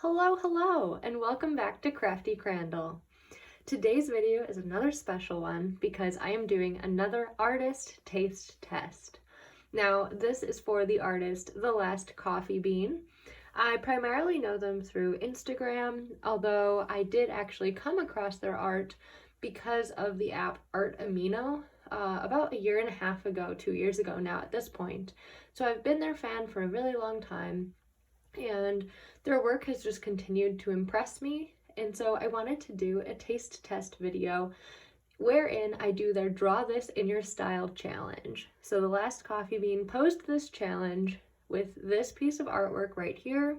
Hello, and welcome back to Crafty Crandall. Today's video is another special one because I am doing another artist taste test. Now, this is for the artist The Last Coffee Bean. I primarily know them through Instagram, although I did actually come across their art because of the app Art Amino about a year and a half ago, 2 years ago now at this point. So I've been their fan for a really long time, and their work has just continued to impress me, and so I wanted to do a taste test video wherein I do their Draw This in Your Style challenge. So The Last Coffee Bean posed this challenge with this piece of artwork right here,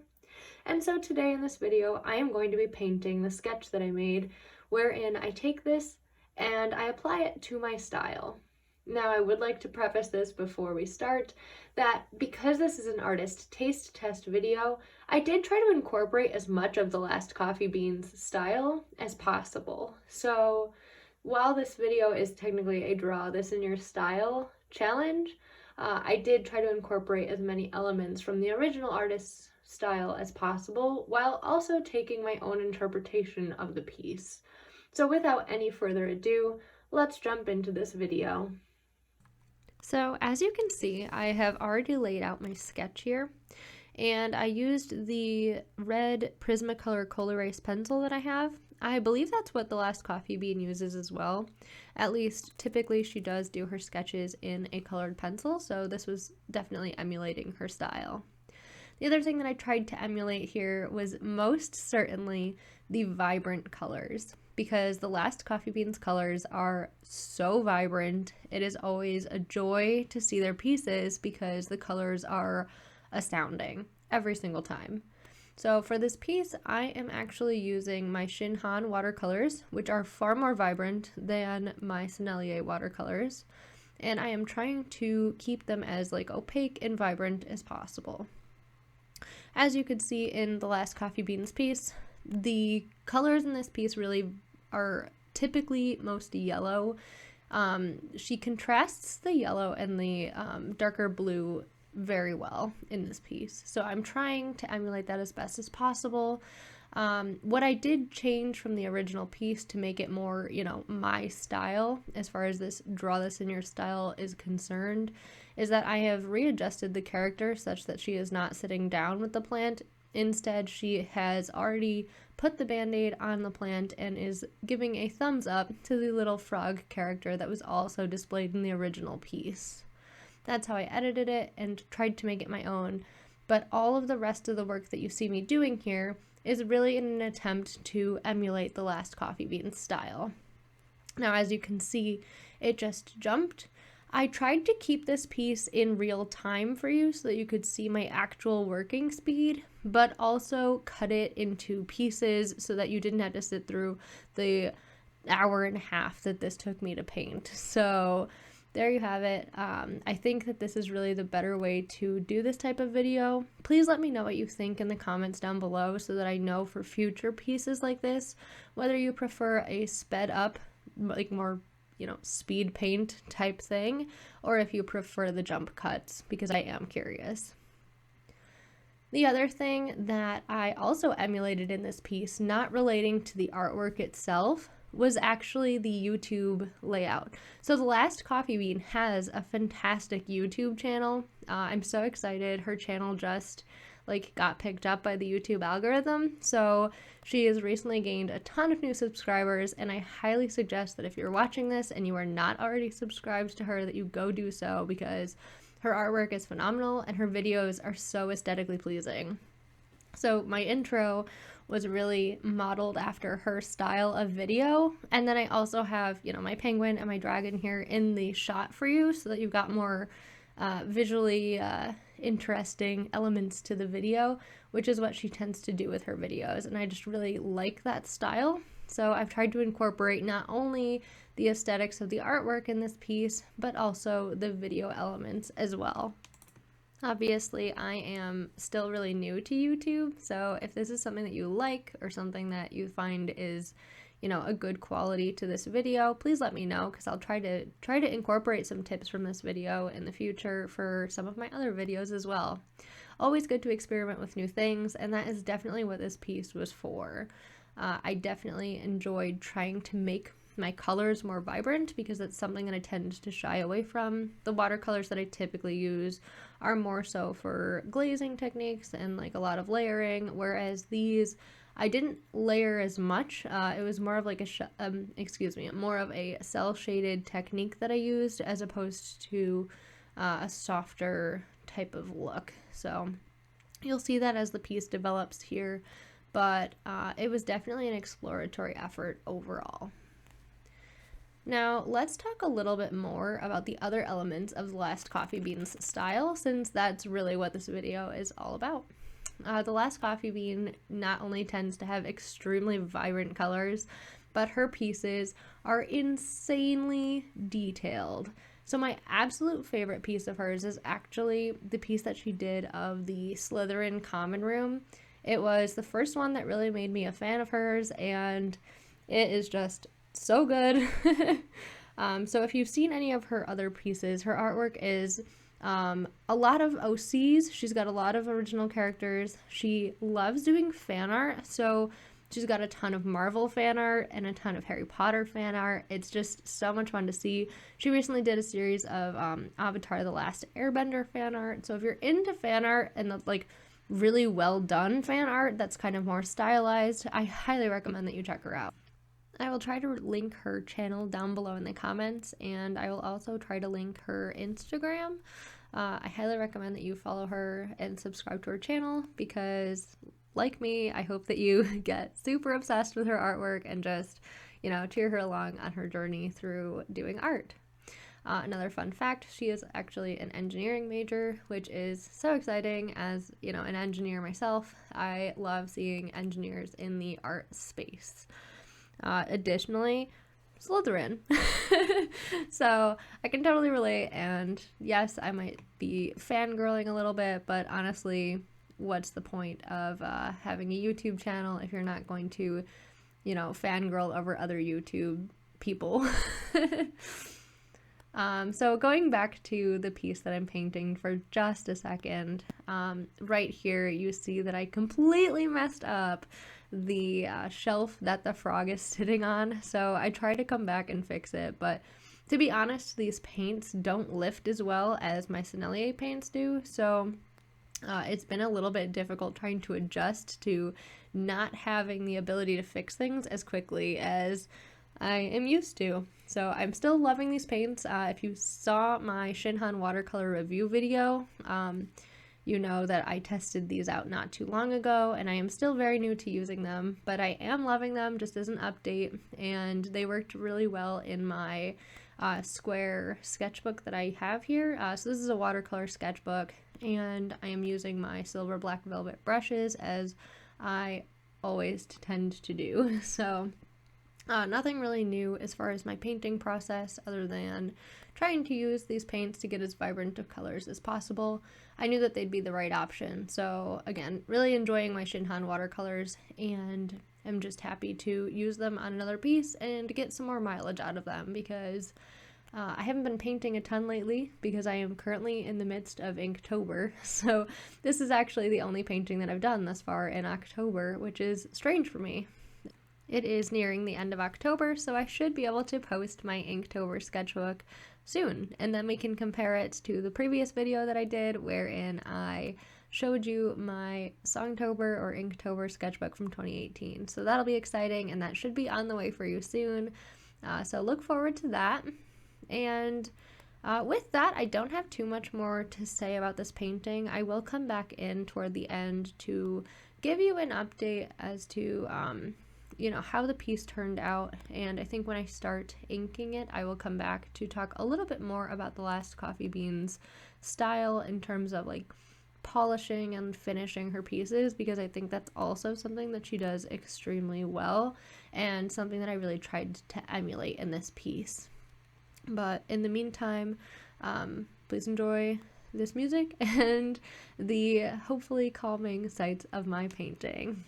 and so today in this video I am going to be painting the sketch that I made, wherein I take this and I apply it to my style. Now, I would like to preface this before we start that because this is an artist taste test video, I did try to incorporate as much of The Last Coffee Bean's style as possible. So while this video is technically a Draw This in Your Style challenge, I did try to incorporate as many elements from the original artist's style as possible, while also taking my own interpretation of the piece. So without any further ado, let's jump into this video. So as you can see, I have already laid out my sketch here, and I used the red Prismacolor Coal Erase pencil that I have. I believe that's what The Last Coffee Bean uses as well. At least, typically she does do her sketches in a colored pencil, so this was definitely emulating her style. The other thing that I tried to emulate here was most certainly the vibrant colors, because The Last Coffee Bean's colors are so vibrant. It is always a joy to see their pieces because the colors are astounding every single time. So for this piece, I am actually using my Shinhan watercolors, which are far more vibrant than my Sennelier watercolors, and I am trying to keep them as opaque and vibrant as possible. As you could see in The Last Coffee Bean's piece, the colors in this piece really are typically most yellow. She contrasts the yellow and the darker blue very well in this piece. So I'm trying to emulate that as best as possible. What I did change from the original piece to make it more, my style, as far as this Draw This in Your Style is concerned, is that I have readjusted the character such that she is not sitting down with the plant. Instead, she has already put the band-aid on the plant and is giving a thumbs up to the little frog character that was also displayed in the original piece. That's how I edited it and tried to make it my own, but all of the rest of the work that you see me doing here is really in an attempt to emulate The Last Coffee Bean style. Now, as you can see, it just jumped. I tried to keep this piece in real time for you so that you could see my actual working speed, but also cut it into pieces so that you didn't have to sit through the hour and a half that this took me to paint. So there you have it. I think that this is really the better way to do this type of video. Please let me know what you think in the comments down below so that I know for future pieces like this, whether you prefer a sped up, more speed paint type thing, or if you prefer the jump cuts, because I am curious. The other thing that I also emulated in this piece, not relating to the artwork itself, was actually the YouTube layout. So The Last Coffee Bean has a fantastic YouTube channel. I'm so excited. Her channel just got picked up by the YouTube algorithm. So she has recently gained a ton of new subscribers, and I highly suggest that if you're watching this and you are not already subscribed to her, that you go do so, because her artwork is phenomenal and her videos are so aesthetically pleasing. So my intro was really modeled after her style of video, and then I also have my penguin and my dragon here in the shot for you so that you've got more visually interesting elements to the video, which is what she tends to do with her videos, and I just really like that style. So I've tried to incorporate not only the aesthetics of the artwork in this piece, but also the video elements as well. Obviously, I am still really new to YouTube, so if this is something that you like or something that you find is, a good quality to this video, please let me know, because I'll try to incorporate some tips from this video in the future for some of my other videos as well. always good to experiment with new things, and that is definitely what this piece was for. I definitely enjoyed trying to make my colors more vibrant because that's something that I tend to shy away from. The watercolors that I typically use are more so for glazing techniques and like a lot of layering, whereas these I didn't layer as much. It was more of like more of a cell shaded technique that I used as opposed to a softer type of look. So you'll see that as the piece develops here, but it was definitely an exploratory effort overall. Now, let's talk a little bit more about the other elements of the Last Coffee Bean's style, since that's really what this video is all about. The Last Coffee Bean not only tends to have extremely vibrant colors, but her pieces are insanely detailed. So my absolute favorite piece of hers is actually the piece that she did of the Slytherin common room. It was the first one that really made me a fan of hers, and it is just so good. So if you've seen any of her other pieces, her artwork is a lot of OCs. She's got a lot of original characters. She loves doing fan art, so she's got a ton of Marvel fan art and a ton of Harry Potter fan art. It's just so much fun to see. She recently did a series of Avatar: The Last Airbender fan art. So if you're into fan art and the like really well done fan art that's kind of more stylized, I highly recommend that you check her out. I will try to link her channel down below in the comments, and I will also try to link her Instagram. I highly recommend that you follow her and subscribe to her channel because, like me, I hope that you get super obsessed with her artwork and just, you know, cheer her along on her journey through doing art. Another fun fact, she is actually an engineering major, which is so exciting. As, you know, an engineer myself, I love seeing engineers in the art space. Additionally, Slytherin. So I can totally relate, and yes, I might be fangirling a little bit, but honestly, what's the point of having a YouTube channel if you're not going to, you know, fangirl over other YouTube people? So going back to the piece that I'm painting for just a second, right here you see that I completely messed up the shelf that the frog is sitting on. So I tried to come back and fix it, but to be honest, these paints don't lift as well as my Sennelier paints do, so it's been a little bit difficult trying to adjust to not having the ability to fix things as quickly as I am used to. So I'm still loving these paints. If you saw my Shinhan watercolor review video, you know that I tested these out not too long ago, and I am still very new to using them, but I am loving them just as an update, and they worked really well in my square sketchbook that I have here. So this is a watercolor sketchbook, and I am using my silver black velvet brushes as I always tend to do. So nothing really new as far as my painting process other than trying to use these paints to get as vibrant of colors as possible. I knew that they'd be the right option, so again, really enjoying my Shinhan watercolors, and I'm just happy to use them on another piece and get some more mileage out of them because I haven't been painting a ton lately because I am currently in the midst of Inktober, so this is actually the only painting that I've done thus far in October, which is strange for me. It is nearing the end of October, so I should be able to post my Inktober sketchbook soon, and then we can compare it to the previous video that I did wherein I showed you my Songtober or Inktober sketchbook from 2018. So that'll be exciting, and that should be on the way for you soon. So look forward to that. And with that, I don't have too much more to say about this painting. I will come back in toward the end to give you an update as to you know, how the piece turned out, and I think when I start inking it, I will come back to talk a little bit more about the Last Coffee Bean's style in terms of like polishing and finishing her pieces, because I think that's also something that she does extremely well and something that I really tried to emulate in this piece. But in the meantime, please enjoy this music and the hopefully calming sights of my painting.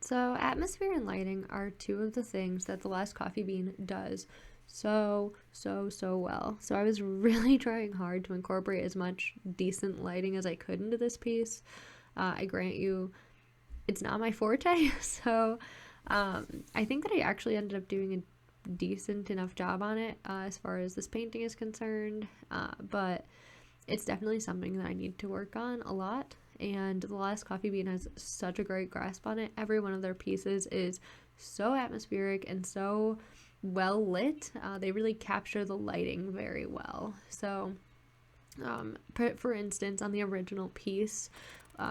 So atmosphere and lighting are two of the things that the Last Coffee Bean does so well. So I was really trying hard to incorporate as much decent lighting as I could into this piece. I grant you, it's not my forte, so I think that I actually ended up doing a decent enough job on it as far as this painting is concerned, but it's definitely something that I need to work on a lot. And the Last Coffee Bean has such a great grasp on it. Every one of their pieces is so atmospheric and so well lit. They really capture the lighting very well. So for instance, on the original piece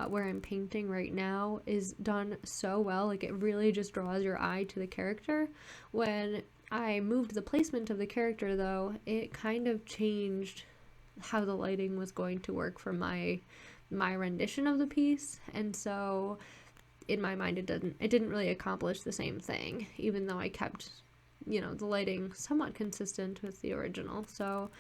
where I'm painting right now is done so well. Like, it really just draws your eye to the character. When I moved the placement of the character, though, it kind of changed how the lighting was going to work for my rendition of the piece, and so in my mind it didn't really accomplish the same thing, even though I kept, you know, the lighting somewhat consistent with the original. So,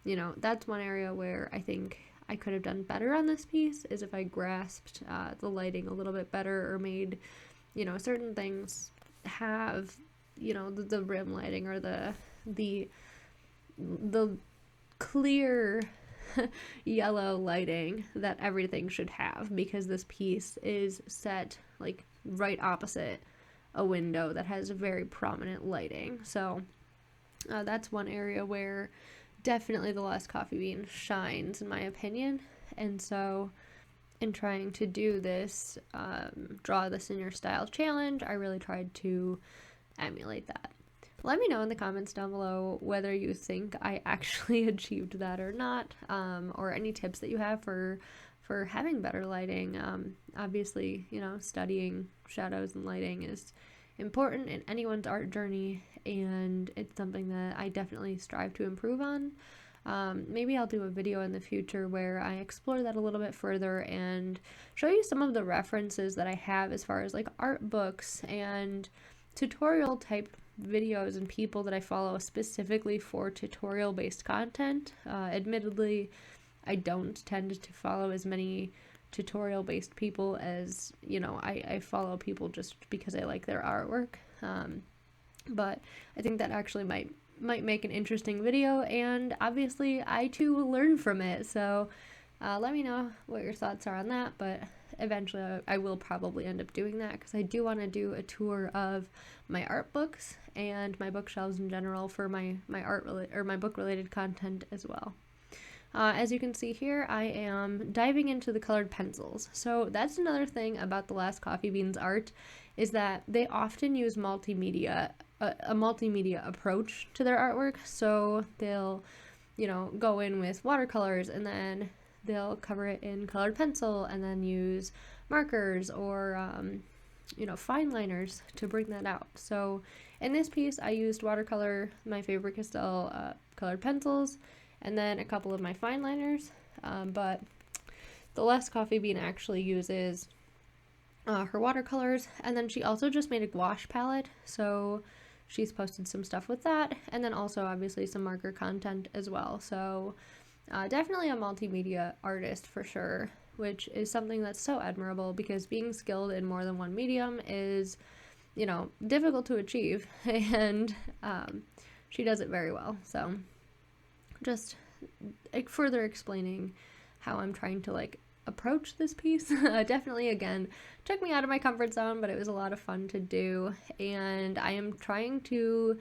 you know, that's one area where I think I could have done better on this piece, is if I grasped the lighting a little bit better, or made, you know, certain things have, you know, the rim lighting, or the clear yellow lighting that everything should have, because this piece is set like right opposite a window that has very prominent lighting. So that's one area where definitely the Last Coffee Bean shines, in my opinion. And so in trying to do this draw this in your style challenge, I really tried to emulate that. Let me know in the comments down below whether you think I actually achieved that or not, or any tips that you have for having better lighting. Obviously, you know, studying shadows and lighting is important in anyone's art journey, and it's something that I definitely strive to improve on. Maybe I'll do a video in the future where I explore that a little bit further and show you some of the references that I have as far as like art books and tutorial type videos and people that I follow specifically for tutorial based content. Admittedly, I don't tend to follow as many tutorial based people as, you know, I follow people just because I like their artwork. But I think that actually might make an interesting video, and obviously I too will learn from it. So let me know what your thoughts are on that, but eventually I will probably end up doing that, because I do want to do a tour of my art books and my bookshelves in general for my book related content as well. As you can see here, I am diving into the colored pencils. So that's another thing about the Last Coffee Beans art, is that they often use multimedia, a multimedia approach to their artwork. So they'll, you know, go in with watercolors, and then they'll cover it in colored pencil, and then use markers or you know, fine liners to bring that out. So in this piece I used watercolor, my Faber-Castell colored pencils, and then a couple of my fine liners, but the Last Coffee Bean actually uses her watercolors, and then she also just made a gouache palette, so she's posted some stuff with that, and then also obviously some marker content as well. So definitely a multimedia artist for sure, which is something that's so admirable, because being skilled in more than one medium is, you know, difficult to achieve, and she does it very well. So just further explaining how I'm trying to like approach this piece. Definitely, again, took me out of my comfort zone, but it was a lot of fun to do, and I am trying to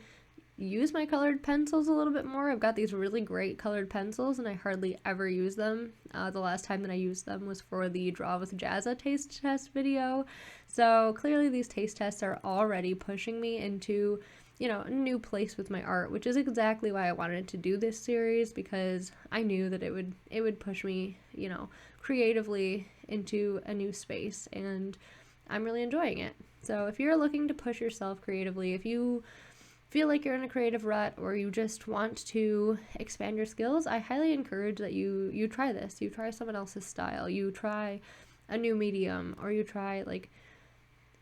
use my colored pencils a little bit more. I've got these really great colored pencils, and I hardly ever use them. The last time that I used them was for the Draw with Jazza taste test video. So clearly these taste tests are already pushing me into, you know, a new place with my art, which is exactly why I wanted to do this series, because I knew that it would push me, you know, creatively into a new space, and I'm really enjoying it. So if you're looking to push yourself creatively, if you feel like you're in a creative rut, or you just want to expand your skills, I highly encourage that you try this. You try someone else's style, you try a new medium, or you try like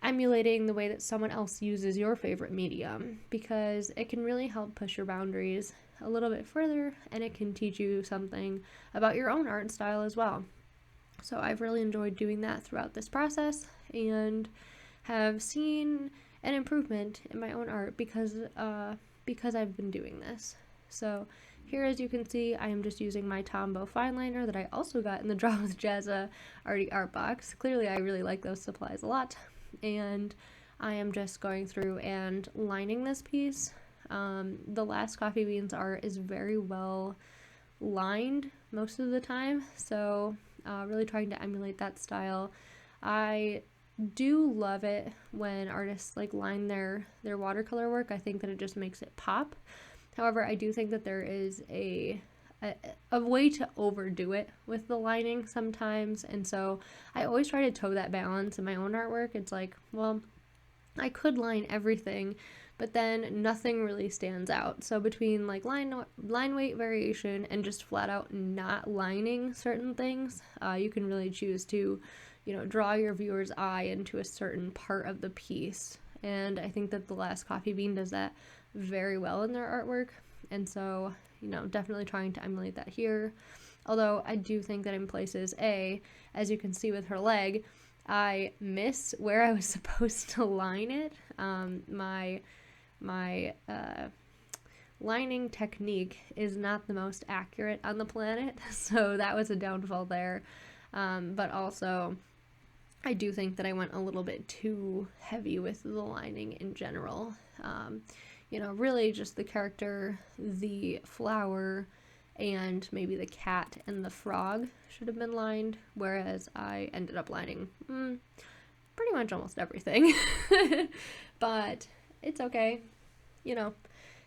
emulating the way that someone else uses your favorite medium, because it can really help push your boundaries a little bit further, and it can teach you something about your own art style as well. So I've really enjoyed doing that throughout this process, and have seen an improvement in my own art because I've been doing this. So here, as you can see, I am just using my Tombow fine liner that I also got in the Draw with Jazza Arty art box. Clearly I really like those supplies a lot, and I am just going through and lining this piece. The Last Coffee Beans art is very well lined most of the time, so really trying to emulate that style. I do love it when artists like line their watercolor work. I think that it just makes it pop. However, I do think that there is a way to overdo it with the lining sometimes, and so I always try to toe that balance in my own artwork. It's like, well, I could line everything, but then nothing really stands out. So between like line weight variation and just flat out not lining certain things, you can really choose to, you know, draw your viewer's eye into a certain part of the piece. And I think that The Last Coffee Bean does that very well in their artwork. And so, you know, definitely trying to emulate that here. Although I do think that in places, as you can see with her leg, I miss where I was supposed to line it. My lining technique is not the most accurate on the planet, so that was a downfall there. But also, I do think that I went a little bit too heavy with the lining in general. You know, really just the character, the flower, and maybe the cat and the frog should have been lined, whereas I ended up lining pretty much almost everything. But it's okay. You know,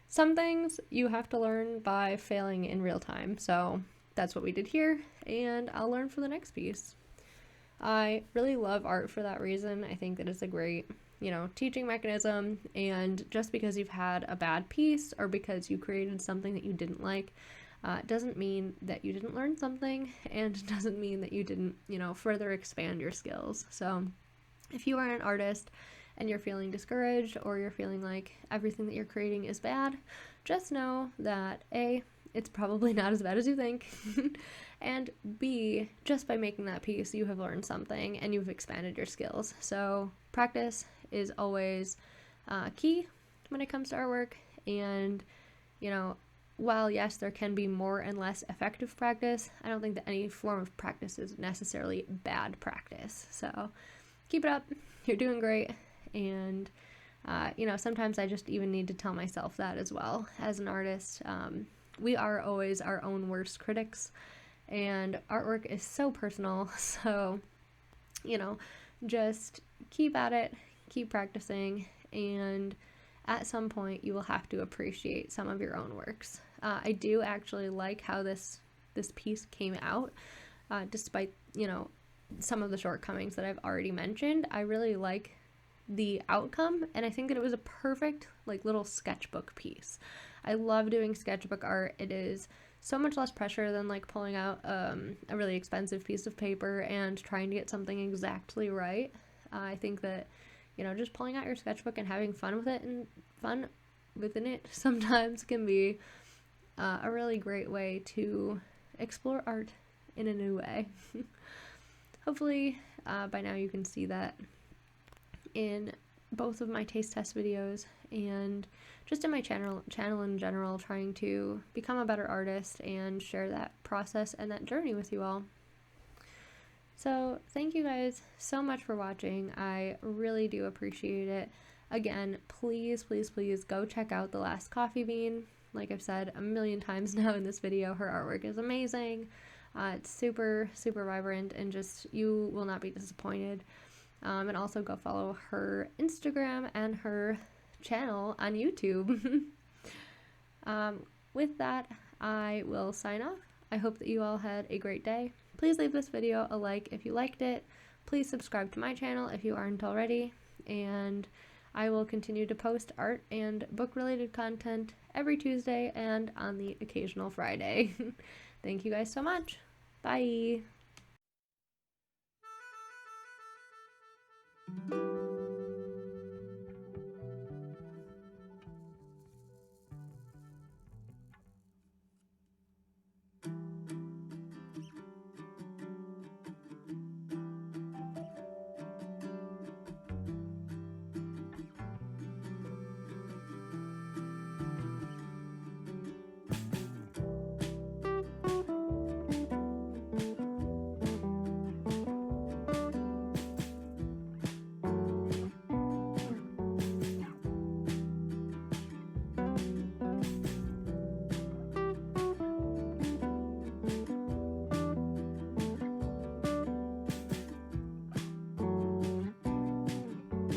some things you have to learn by failing in real time, so that's what we did here, and I'll learn for the next piece. I really love art for that reason. I think that it's a great, you know, teaching mechanism, and just because you've had a bad piece or because you created something that you didn't like, doesn't mean that you didn't learn something, and doesn't mean that you didn't, you know, further expand your skills. So if you are an artist and you're feeling discouraged, or you're feeling like everything that you're creating is bad, just know that A, it's probably not as bad as you think, and B, just by making that piece, you have learned something and you've expanded your skills. So practice is always key when it comes to artwork, and, you know, while yes, there can be more and less effective practice, I don't think that any form of practice is necessarily bad practice. So keep it up, you're doing great, and you know, sometimes I just even need to tell myself that as well. As an artist, we are always our own worst critics, and artwork is so personal, so, you know, just keep at it, keep practicing, and at some point you will have to appreciate some of your own works. I do actually like how this piece came out, despite, you know, some of the shortcomings that I've already mentioned. I really like the outcome, and I think that it was a perfect like little sketchbook piece. I love doing sketchbook art. It is so much less pressure than like pulling out a really expensive piece of paper and trying to get something exactly right. I think that, you know, just pulling out your sketchbook and having fun with it, and fun within it sometimes, can be a really great way to explore art in a new way. Hopefully by now you can see that in both of my taste test videos, and just in my channel in general, trying to become a better artist and share that process and that journey with you all. So thank you guys so much for watching. I really do appreciate it. Again, please, please, please go check out The Last Coffee Bean. Like I've said a million times now in this video, her artwork is amazing. It's super, super vibrant, and just, you will not be disappointed. And also go follow her Instagram and her channel on YouTube. With that, I will sign off. I hope that you all had a great day. Please leave this video a like if you liked it. Please subscribe to my channel if you aren't already. And I will continue to post art and book-related content every Tuesday and on the occasional Friday. Thank you guys so much. Bye!